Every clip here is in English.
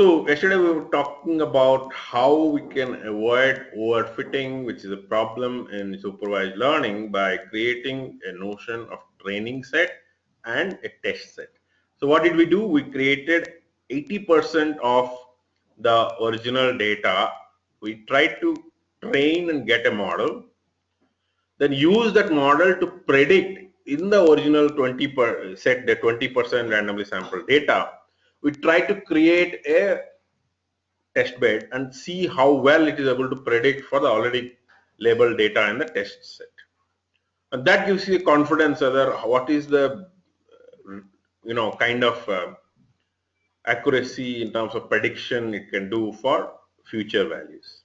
So yesterday we were talking about how we can avoid overfitting, which is a problem in supervised learning, by creating a notion of training set and a test set. So what did we do? We created 80% of the original data. We tried to train and get a model, then use that model to predict in the original 20 set the 20% randomly sampled data. We try to create a test bed and see how well it is able to predict for the already labeled data in the test set. And that gives you confidence whether what is the kind of accuracy in terms of prediction it can do for future values.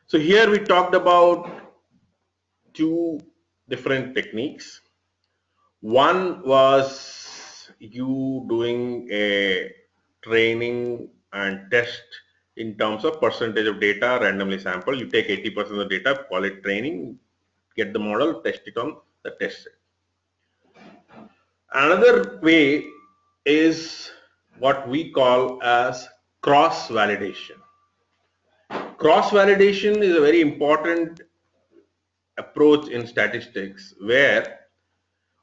So here we talked about two different techniques. One was you doing a training and test in terms of percentage of data randomly sampled. You take 80% of the data, call it training, get the model, test it on the test set. Another way is what we call as cross validation. Cross validation is a very important approach in statistics where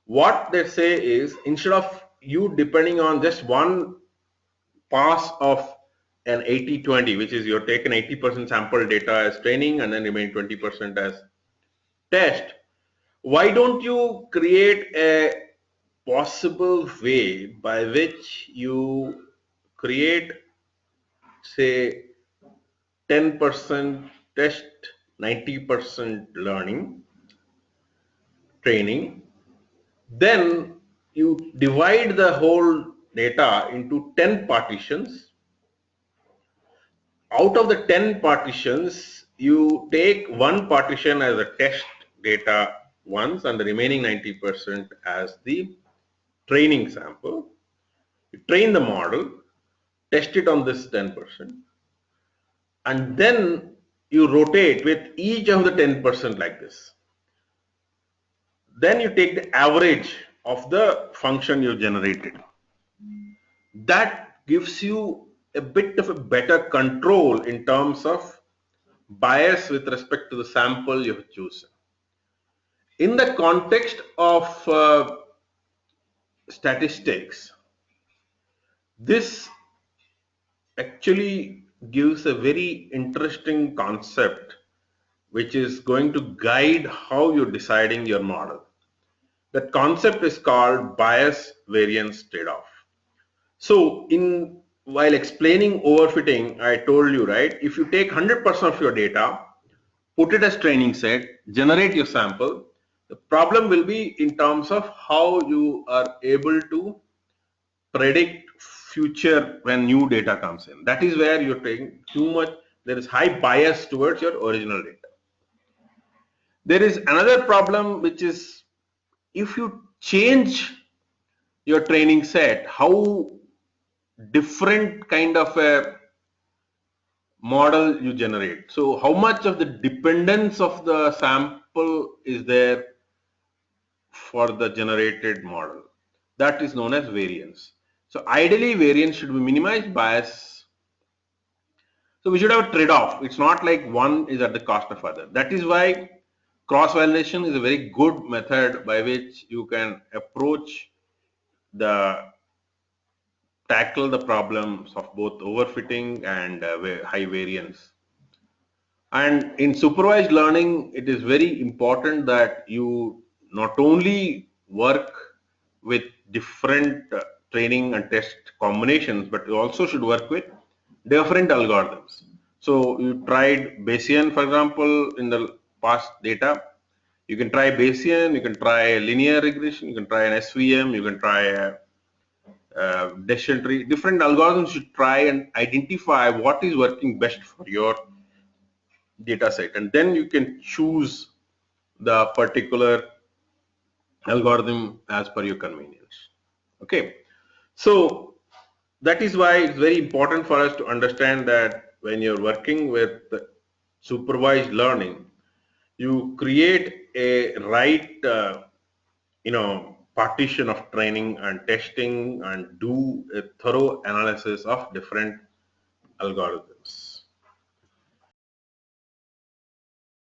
what they say is instead of you depending on just one pass of an 80-20, which is you're taken 80% sample data as training and then remain 20% as test, why don't you create a possible way by which you create, say, 10% test, 90% learning, training, then you divide the whole data into 10 partitions. Out of the 10 partitions, you take one partition as a test data once and the remaining 90% as the training sample. You train the model, test it on this 10%, and then you rotate with each of the 10% like this. Then you take the average of the function you generated. That gives you a bit of a better control in terms of bias with respect to the sample you have chosen. In the context of statistics, this actually gives a very interesting concept which is going to guide how you're deciding your model. That concept is called bias variance trade-off. So while explaining overfitting, I told you, right, if you take 100% of your data, put it as training set, generate your sample, the problem will be in terms of how you are able to predict future when new data comes in. That is where you're taking too much, there is high bias towards your original data. There is another problem which is if you change your training set, how different kind of a model you generate. So how much of the dependence of the sample is there for the generated model? That is known as variance. So ideally variance should be minimized, bias. So we should have a trade-off. It's not like one is at the cost of other. That is why cross-validation is a very good method by which you can approach tackle the problems of both overfitting and high variance. And in supervised learning, it is very important that you not only work with different training and test combinations, but you also should work with different algorithms. So you tried Bayesian, for example, in the past data. You can try Bayesian, you can try linear regression, you can try an SVM, you can try a decision tree. Different algorithms should try and identify what is working best for your data set, and then you can choose the particular algorithm as per your convenience. Okay, so that is why it's very important for us to understand that when you're working with supervised learning, you create a right partition of training and testing and do a thorough analysis of different algorithms.